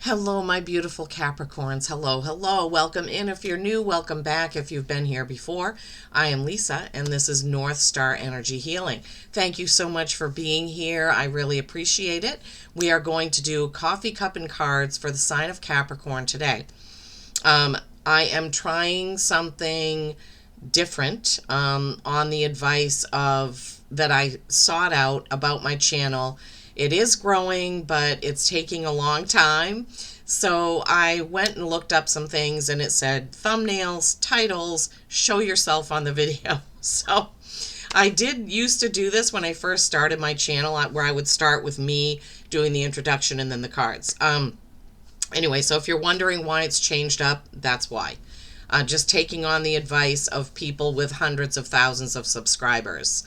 Hello, my beautiful Capricorns. Hello, hello. Welcome in if you're new. Welcome back if you've been here before. I am Lisa, and this is North Star Energy Healing. Thank you so much for being here. I really appreciate it. We are going to do coffee cup and cards for the sign of Capricorn today. I am trying something different on the advice of that I sought out about my channel. It is growing, but it's taking a long time. So I went and looked up some things and it said thumbnails, titles, show yourself on the video. So I did used to do this when I first started my channel, where I would start with me doing the introduction and then the cards. Anyway, so if you're wondering why it's changed up, that's why. Just taking on the advice of people with hundreds of thousands of subscribers.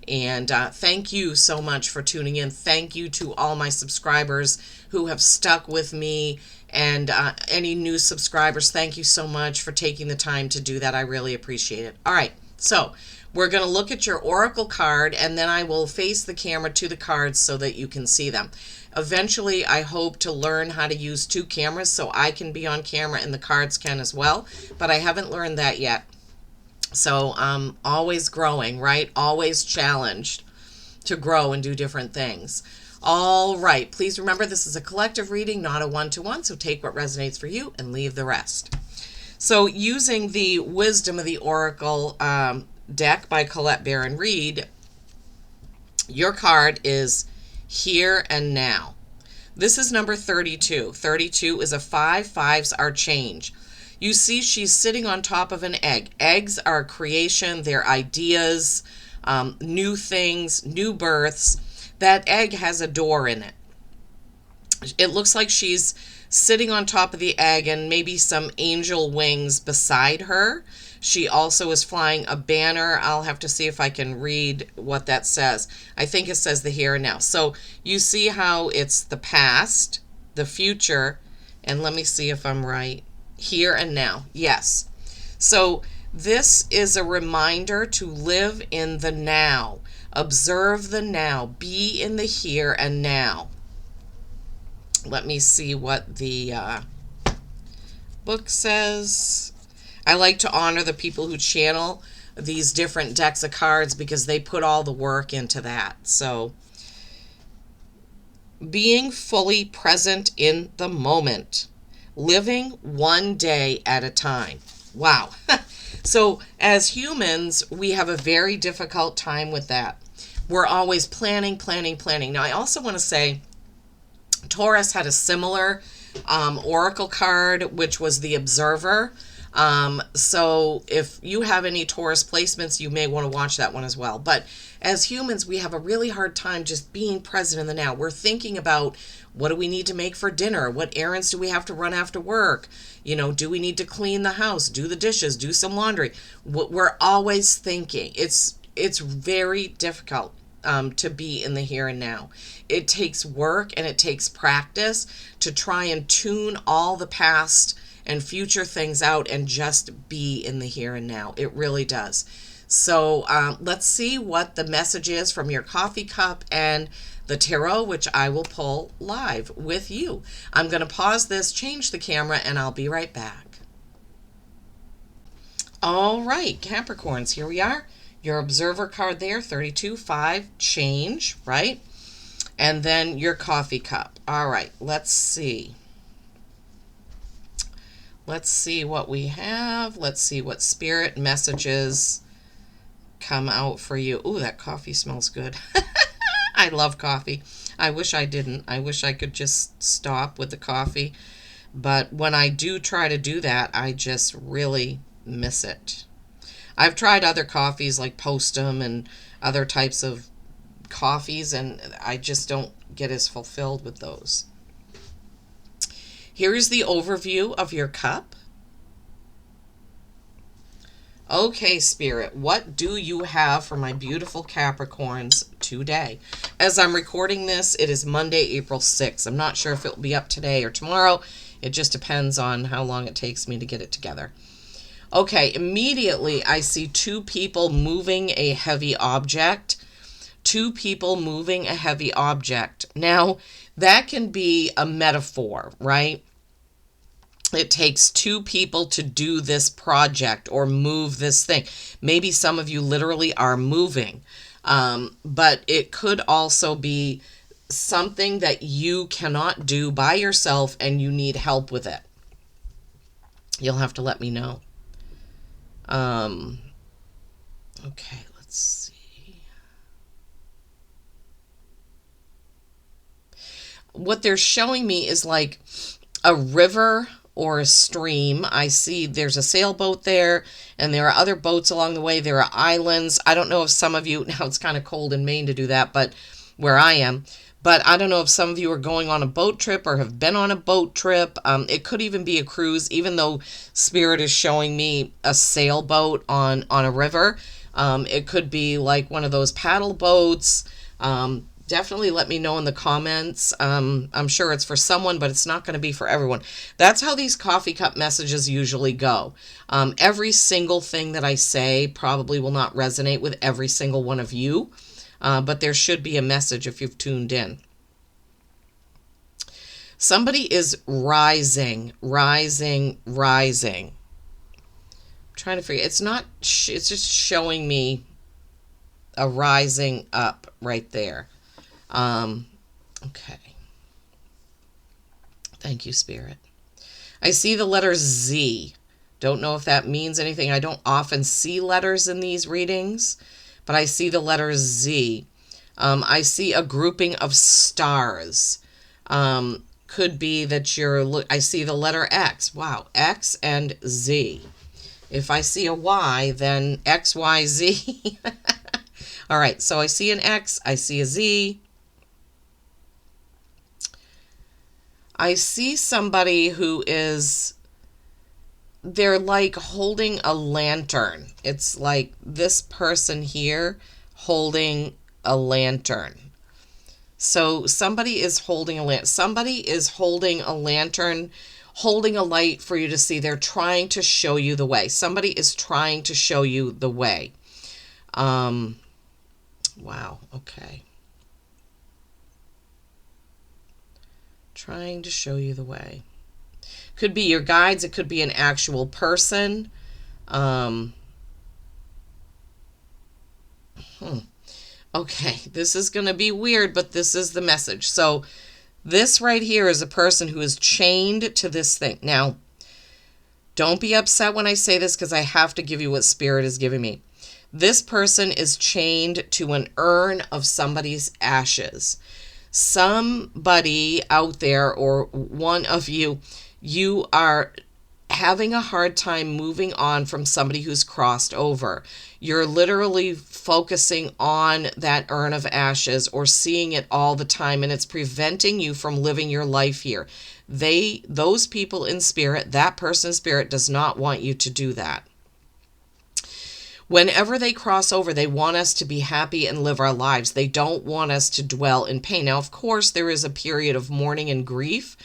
And thank you so much for tuning in. Thank you to all my subscribers who have stuck with me, and any new subscribers, thank you so much for taking the time to do that. I really appreciate it. All right, so we're going to look at your oracle card, and then I will face the camera to the cards so that you can see them. Eventually, I hope to learn how to use two cameras so I can be on camera and the cards can as well, but I haven't learned that yet. So I'm always growing, right? Always challenged to grow and do different things. All right. Please remember this is a collective reading, not a one-to-one. So take what resonates for you and leave the rest. So using the Wisdom of the Oracle deck by Colette Baron Reid, your card is Here and Now. This is number 32. 32 is a 5. 5s are change. You see she's sitting on top of an egg. Eggs are creation, they're ideas, new things, new births. That egg has a door in it. It looks like she's sitting on top of the egg and maybe some angel wings beside her. She also is flying a banner. I'll have to see if I can read what that says. I think it says the here and now. So you see how it's the past, the future, and let me see if I'm right. Here and now. Yes. So this is a reminder to live in the now. Observe the now. Be in the here and now. Let me see what the book says. I like to honor the people who channel these different decks of cards because they put all the work into that. So being fully present in the moment. Living one day at a time. Wow. So as humans, we have a very difficult time with that. We're always planning. Now, I also want to say Taurus had a similar oracle card, which was the Observer. So if you have any Taurus placements, you may want to watch that one as well. But as humans, we have a really hard time just being present in the now. We're thinking about, what do we need to make for dinner? What errands do we have to run after work? You know, do we need to clean the house, do the dishes, do some laundry? We're always thinking. It's very difficult to be in the here and now. It takes work and it takes practice to try and tune all the past and future things out and just be in the here and now. It really does. So let's see what the message is from your coffee cup and the tarot, which I will pull live with you. I'm going to pause this, change the camera, and I'll be right back. All right, Capricorns, here we are. Your Observer card there, 32, 5, change, right? And then your coffee cup. All right, let's see. Let's see what we have. Let's see what spirit messages come out for you. Ooh, that coffee smells good. I love coffee. I wish I didn't. I wish I could just stop with the coffee. But when I do try to do that, I just really miss it. I've tried other coffees like Postum and other types of coffees, and I just don't get as fulfilled with those. Here is the overview of your cup. Okay, Spirit, what do you have for my beautiful Capricorns today? As I'm recording this, it is Monday, April 6th. I'm not sure if it will be up today or tomorrow. It just depends on how long it takes me to get it together. Okay, immediately I see two people moving a heavy object. Two people moving a heavy object. Now, That can be a metaphor, right? It takes two people to do this project or move this thing. Maybe some of you literally are moving, but it could also be something that you cannot do by yourself and you need help with it. You'll have to let me know. Okay, let's see. What they're showing me is like a river or a stream. I see there's a sailboat there, and there are other boats along the way. There are islands. I don't know if some of you, now it's kind of cold in Maine to do that, but where I am, but I don't know if some of you are going on a boat trip or have been on a boat trip. It could even be a cruise, even though Spirit is showing me a sailboat on a river. It could be like one of those paddle boats. Definitely let me know in the comments. I'm sure it's for someone, but it's not going to be for everyone. That's how these coffee cup messages usually go. Every single thing that I say probably will not resonate with every single one of you, but there should be a message if you've tuned in. Somebody is rising. I'm trying to figure. It's not. It's just showing me a rising up right there. Okay. Thank you, Spirit. I see the letter Z. Don't know if that means anything. I don't often see letters in these readings, but I see the letter Z. I see a grouping of stars. Could be that I see the letter X. Wow, X and Z. If I see a Y, then X, Y, Z. All right, so I see an X, I see a Z. I see somebody who they're like holding a lantern. It's like this person here holding a lantern. So somebody is holding a lantern. Somebody is holding a lantern, holding a light for you to see. They're trying to show you the way. Somebody is trying to show you the way. Wow, okay. Trying to show you the way. Could be your guides. It could be an actual person. Okay, this is going to be weird, but this is the message. So this right here is a person who is chained to this thing. Now, don't be upset when I say this because I have to give you what Spirit is giving me. This person is chained to an urn of somebody's ashes. Somebody out there, or one of you, you are having a hard time moving on from somebody who's crossed over. You're literally focusing on that urn of ashes or seeing it all the time, and it's preventing you from living your life here. Those people in spirit, that person in spirit does not want you to do that. Whenever they cross over, they want us to be happy and live our lives. They don't want us to dwell in pain. Now, of course, there is a period of mourning and grief,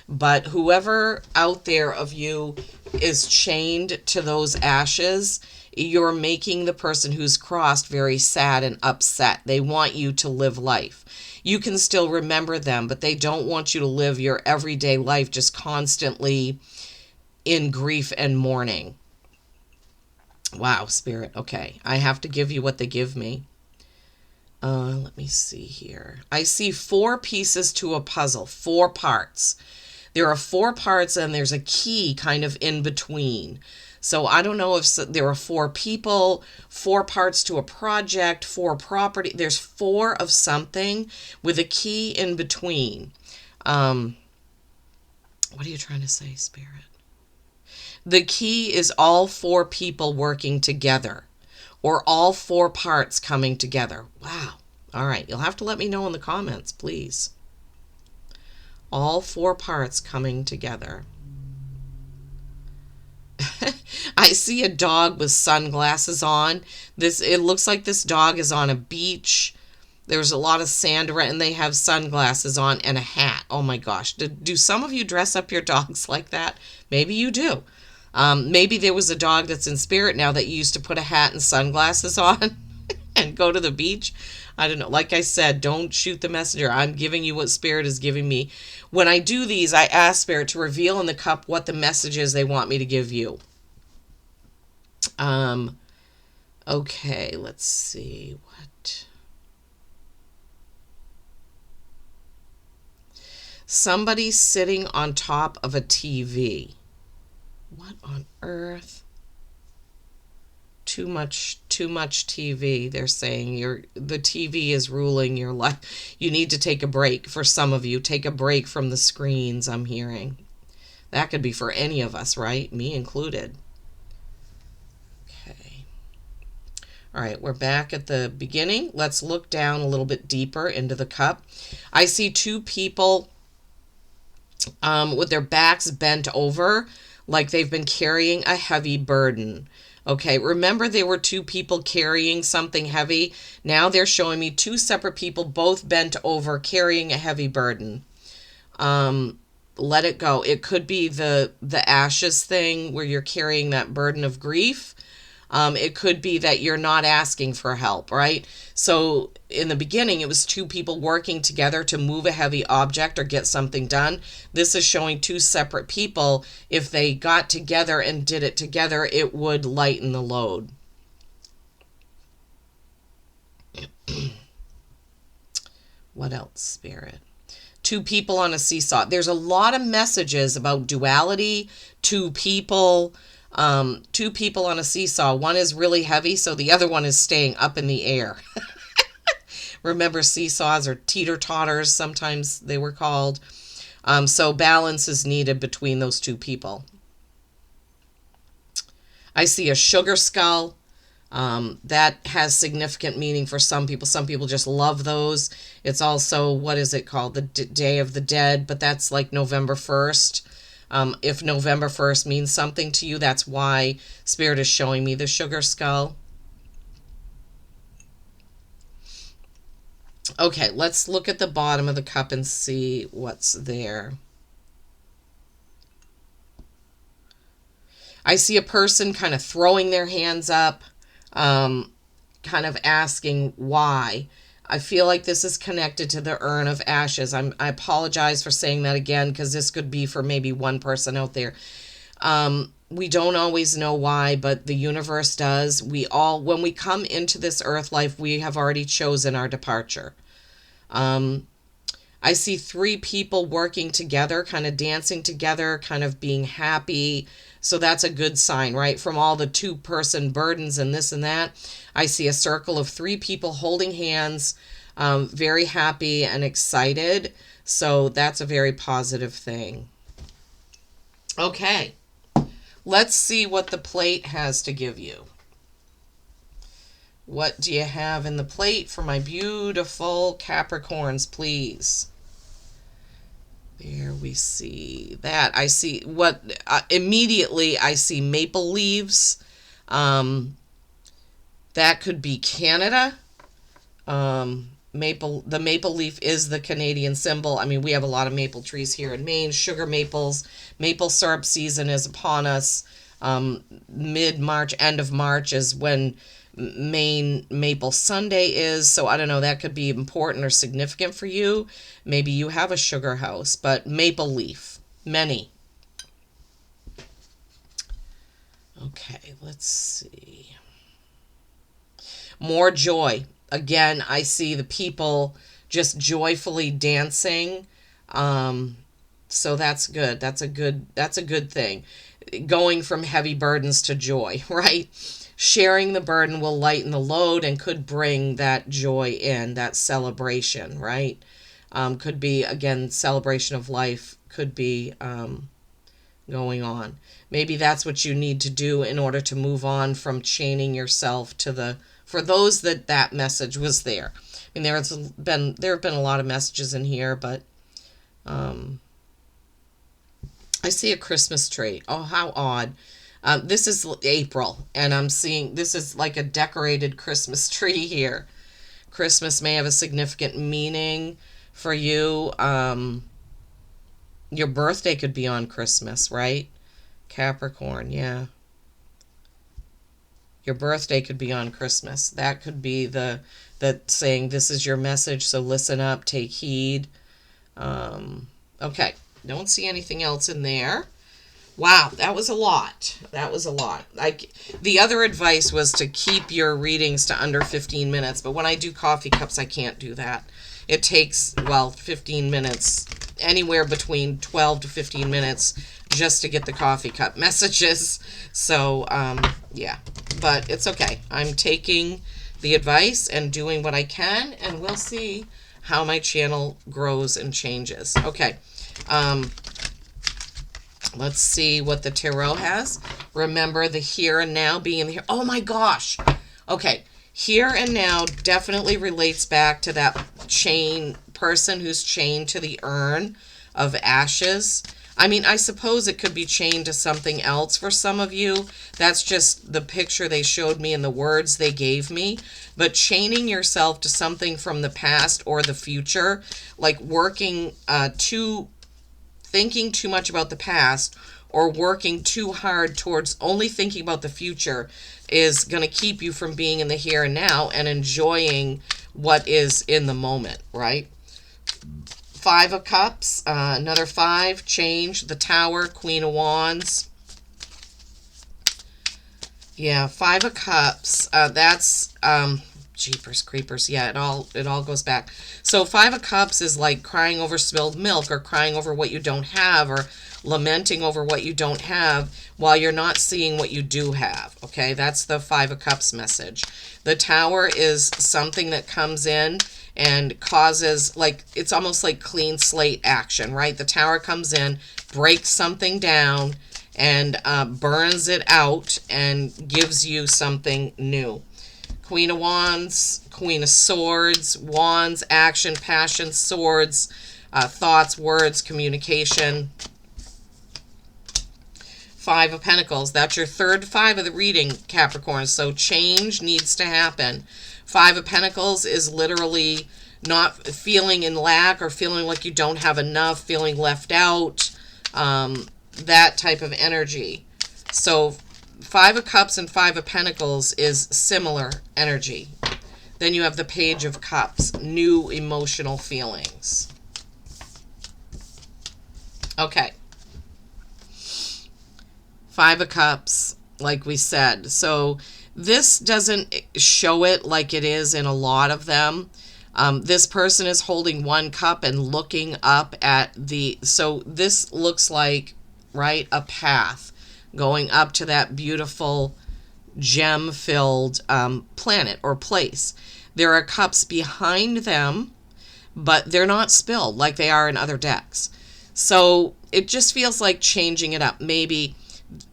but whoever out there of you is chained to those ashes, you're making the person who's crossed very sad and upset. They want you to live life. You can still remember them, but they don't want you to live your everyday life just constantly in grief and mourning. Wow, Spirit. Okay, I have to give you what they give me. Let me see here. I see 4 pieces to a puzzle, 4 parts. There are 4 parts and there's a key kind of in between. So I don't know if there are 4 people, 4 parts to a project, 4 property. There's 4 of something with a key in between. What are you trying to say, Spirit? The key is all 4 people working together, or all 4 parts coming together. Wow. All right. You'll have to let me know in the comments, please. All 4 parts coming together. I see a dog with sunglasses on. It looks like this dog is on a beach. There's a lot of sand around, and they have sunglasses on and a hat. Oh my gosh. Do some of you dress up your dogs like that? Maybe you do. Maybe there was a dog that's in spirit now that you used to put a hat and sunglasses on and go to the beach. I don't know. Like I said, don't shoot the messenger. I'm giving you what Spirit is giving me. When I do these, I ask Spirit to reveal in the cup what the message is they want me to give you. Okay, let's see what. Somebody sitting on top of a TV. What on earth? Too much TV. They're saying the TV is ruling your life. You need to take a break. For some of you, take a break from the screens, I'm hearing. That could be for any of us, right? Me included. Okay. All right, we're back at the beginning. Let's look down a little bit deeper into the cup. I see two people with their backs bent over, like they've been carrying a heavy burden. Okay, remember there were two people carrying something heavy. Now they're showing me two separate people, both bent over, carrying a heavy burden. Let it go. It could be the ashes thing where you're carrying that burden of grief. It could be that you're not asking for help, right? So in the beginning, it was two people working together to move a heavy object or get something done. This is showing two separate people. If they got together and did it together, it would lighten the load. What else, Spirit? Two people on a seesaw. There's a lot of messages about duality, two people on a seesaw. One is really heavy, so the other one is staying up in the air. Remember, seesaws or teeter-totters, sometimes they were called. So balance is needed between those two people. I see a sugar skull. That has significant meaning for some people. Some people just love those. It's also, what is it called? The Day of the Dead, but that's like November 1st. If November 1st means something to you, that's why Spirit is showing me the sugar skull. Okay, let's look at the bottom of the cup and see what's there. I see a person kind of throwing their hands up, kind of asking why. I feel like this is connected to the urn of ashes. I apologize for saying that again, because this could be for maybe one person out there. We don't always know why, but the universe does. When we come into this earth life, we have already chosen our departure. I see three people working together, kind of dancing together, kind of being happy. So that's a good sign, right? From all the two-person burdens and this and that, I see a circle of three people holding hands, very happy and excited. So that's a very positive thing. Okay, let's see what the plate has to give you. What do you have in the plate for my beautiful Capricorns, please? There we see that. I see what immediately I see maple leaves. That could be Canada. The maple leaf is the Canadian symbol. I mean, we have a lot of maple trees here in Maine, sugar maples. Maple syrup season is upon us. Mid-March, end of March is when Maine Maple Sunday is. So I don't know, that could be important or significant for you. Maybe you have a sugar house, but maple leaf, many. Okay, let's see. More joy. Again, I see the people just joyfully dancing. So that's good. That's a good thing. Going from heavy burdens to joy, right? Sharing the burden will lighten the load and could bring that joy in, that celebration, right? Could be, again, celebration of life, could be going on. Maybe that's what you need to do in order to move on from chaining yourself to for those that message was there. I mean, there have been a lot of messages in here, but I see a Christmas tree. Oh, how odd. This is April, and I'm seeing this is like a decorated Christmas tree here. Christmas may have a significant meaning for you. Your birthday could be on Christmas, right? Capricorn, yeah. Your birthday could be on Christmas. That could be the saying, this is your message, so listen up, take heed. Okay, don't see anything else in there. Wow, that was a lot. That was a lot. The other advice was to keep your readings to under 15 minutes, but when I do coffee cups, I can't do that. It takes, 15 minutes, anywhere between 12 to 15 minutes just to get the coffee cup messages. So, yeah, but it's okay. I'm taking the advice and doing what I can, and we'll see how my channel grows and changes. Okay. Let's see what the tarot has. Remember the here and now being here. Oh my gosh. Okay. Here and now definitely relates back to that person who's chained to the urn of ashes. I mean, I suppose it could be chained to something else for some of you. That's just the picture they showed me and the words they gave me. But chaining yourself to something from the past or the future, like thinking too much about the past or working too hard towards only thinking about the future, is going to keep you from being in the here and now and enjoying what is in the moment, right? 5 of Cups, another 5, change, the Tower, Queen of Wands. Yeah, 5 of Cups, that's, jeepers creepers, yeah, it all goes back. So 5 of Cups is like crying over spilled milk, or crying over what you don't have, or lamenting over what you don't have while you're not seeing what you do have, okay? That's the 5 of Cups message. The Tower is something that comes in and causes, like, it's almost like clean slate action, right? The Tower comes in, breaks something down, and burns it out and gives you something new. Queen of Wands, Queen of Swords, Wands, action, passion, swords, thoughts, words, communication. 5 of Pentacles, that's your third 5 of the reading, Capricorn, so change needs to happen. 5 of Pentacles is literally not feeling in lack or feeling like you don't have enough, feeling left out, that type of energy. So 5 of Cups and 5 of Pentacles is similar energy. Then you have the Page of Cups, new emotional feelings. Okay. 5 of Cups, like we said. So this doesn't show it like it is in a lot of them. This person is holding one cup and looking up at so this looks like, right, a path going up to that beautiful gem-filled planet or place. There are cups behind them, but they're not spilled like they are in other decks. So it just feels like changing it up. Maybe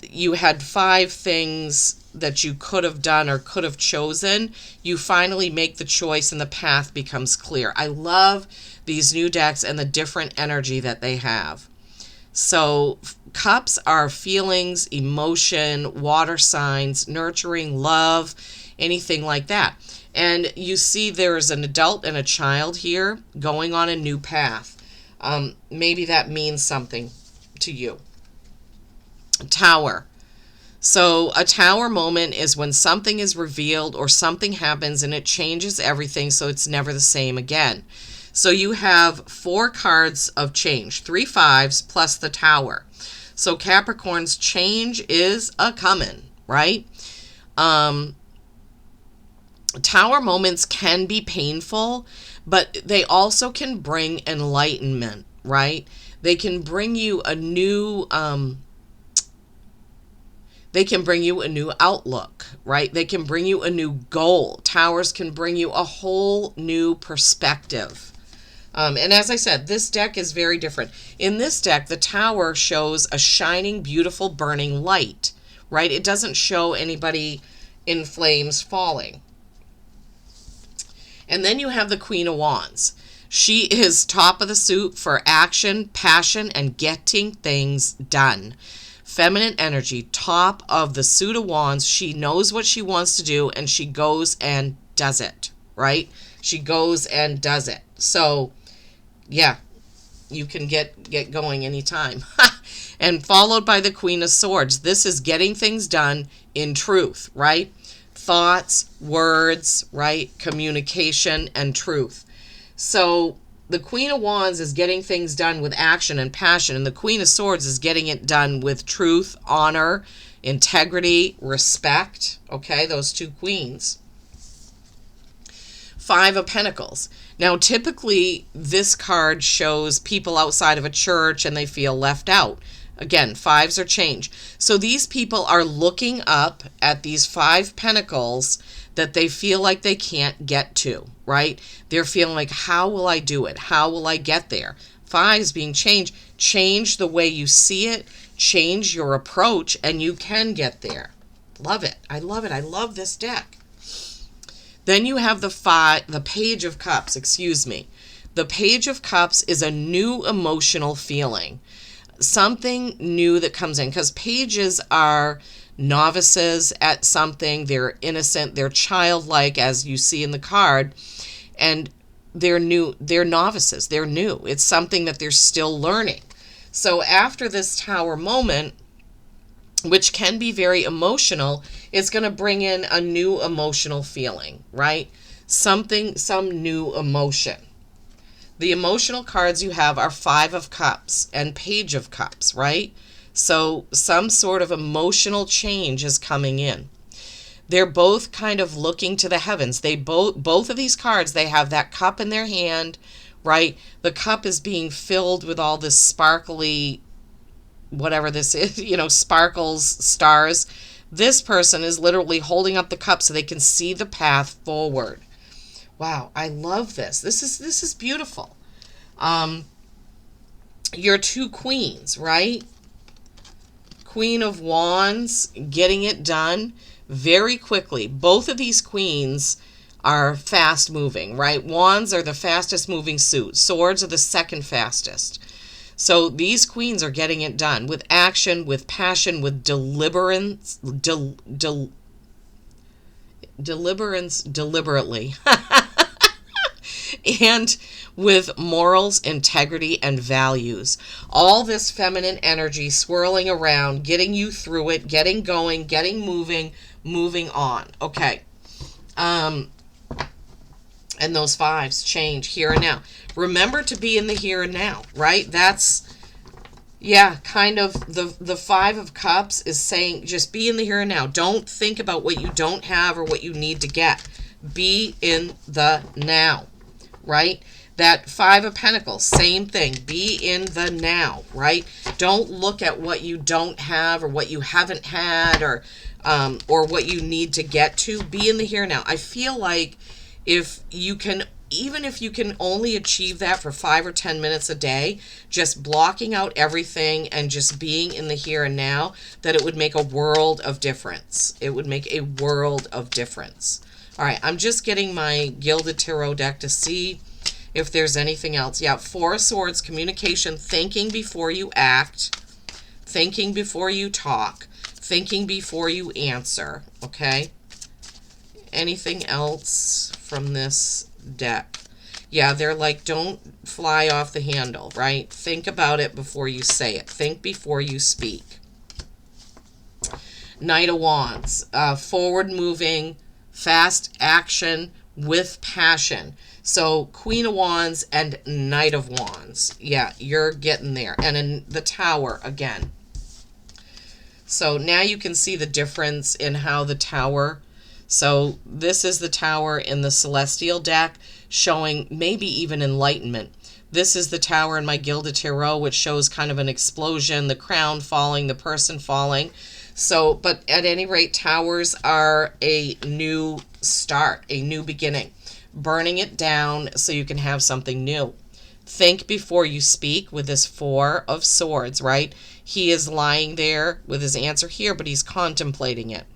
you had 5 things that you could have done or could have chosen. You finally make the choice and the path becomes clear. I love these new decks and the different energy that they have. So cups are feelings, emotion, water signs, nurturing, love, anything like that. And you see there's an adult and a child here going on a new path. Maybe that means something to you. Tower. So a tower moment is when something is revealed or something happens and it changes everything, so it's never the same again. So you have 4 cards of change, 3 5s plus the Tower. So Capricorn's change is a coming, right? Tower moments can be painful, but they also can bring enlightenment, right? They can bring you a new outlook, right? They can bring you a new goal. Towers can bring you a whole new perspective. And as I said, this deck is very different. In this deck, the Tower shows a shining, beautiful, burning light, right? It doesn't show anybody in flames falling. And then you have the Queen of Wands. She is top of the suit for action, passion, and getting things done. Feminine energy, top of the suit of wands. She knows what she wants to do and she goes and does it, right? She goes and does it. So, yeah, you can get going anytime. And followed by the Queen of Swords. This is getting things done in truth, right? thoughts, words, right? Communication and truth. So the Queen of Wands is getting things done with action and passion, and the Queen of Swords is getting it done with truth, honor, integrity, respect. Okay, those two queens. Five of Pentacles. Now, typically, this card shows people outside of a church and they feel left out. Again, fives are change. So these people are looking up at these 5 pentacles that they feel like they can't get to, right? They're feeling like, how will I do it? How will I get there? Fives being change. Change the way you see it. Change your approach, and you can get there. Love it. I love it. I love this deck. Then you have the Page of Cups, excuse me. The Page of Cups is a new emotional feeling. Something new that comes in, because pages are novices at something. They're innocent, they're childlike, as you see in the card, and they're new, they're novices, they're new. It's something that they're still learning. So after this Tower moment, which can be very emotional, it's going to bring in a new emotional feeling, right? Some new emotion. The emotional cards you have are 5 of Cups and Page of Cups, right? So some sort of emotional change is coming in. They're both kind of looking to the heavens. They both of these cards, they have that cup in their hand, right? The cup is being filled with all this sparkly, whatever this is, sparkles, stars. This person is literally holding up the cup so they can see the path forward. Wow, I love this. This is beautiful. Your 2 queens, right? Queen of Wands, getting it done very quickly. Both of these queens are fast moving, right? Wands are the fastest moving suit. Swords are the second fastest. So these queens are getting it done with action, with passion, with deliberate, deliberately, and with morals, integrity, and values. All this feminine energy swirling around, getting you through it, getting going, getting moving on. Okay. And those 5s change here and now. Remember to be in the here and now, right? That's, yeah, kind of the 5 of Cups is saying just be in the here and now. Don't think about what you don't have or what you need to get. Be in the now, right? That 5 of Pentacles, same thing. Be in the now, right? Don't look at what you don't have or what you haven't had or what you need to get to. Be in the here and now. I feel like even if you can only achieve that for 5 or 10 minutes a day, just blocking out everything and just being in the here and now, that it would make a world of difference. It would make a world of difference. All right, I'm just getting my Gilded Tarot deck to see if there's anything else. Yeah, 4 of Swords, communication, thinking before you act, thinking before you talk, thinking before you answer, okay? Anything else from this deck? Yeah, they're like, don't fly off the handle, right? Think about it before you say it. Think before you speak. Knight of Wands, forward moving, fast action with passion. So Queen of Wands and Knight of Wands. Yeah, you're getting there. And in the Tower again. So now you can see the difference in how the Tower. So this is the Tower in the Celestial deck, showing maybe even enlightenment. This is the Tower in my Gilded Tarot, which shows kind of an explosion, the crown falling, the person falling. So, but at any rate, Towers are a new start, a new beginning. Burning it down so you can have something new. Think before you speak with this 4 of Swords, right? He is lying there with his answer here, but he's contemplating it.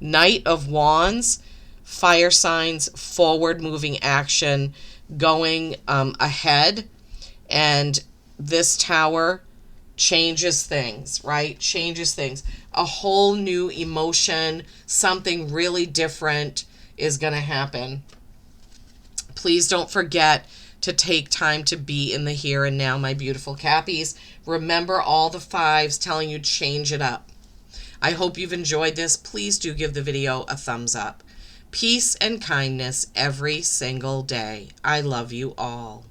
Knight of Wands, fire signs, forward moving action, going ahead. And this Tower changes things, right? Changes things. A whole new emotion, something really different is going to happen. Please don't forget to take time to be in the here and now, my beautiful Cappies. Remember all the 5s telling you change it up. I hope you've enjoyed this. Please do give the video a thumbs up. Peace and kindness every single day. I love you all.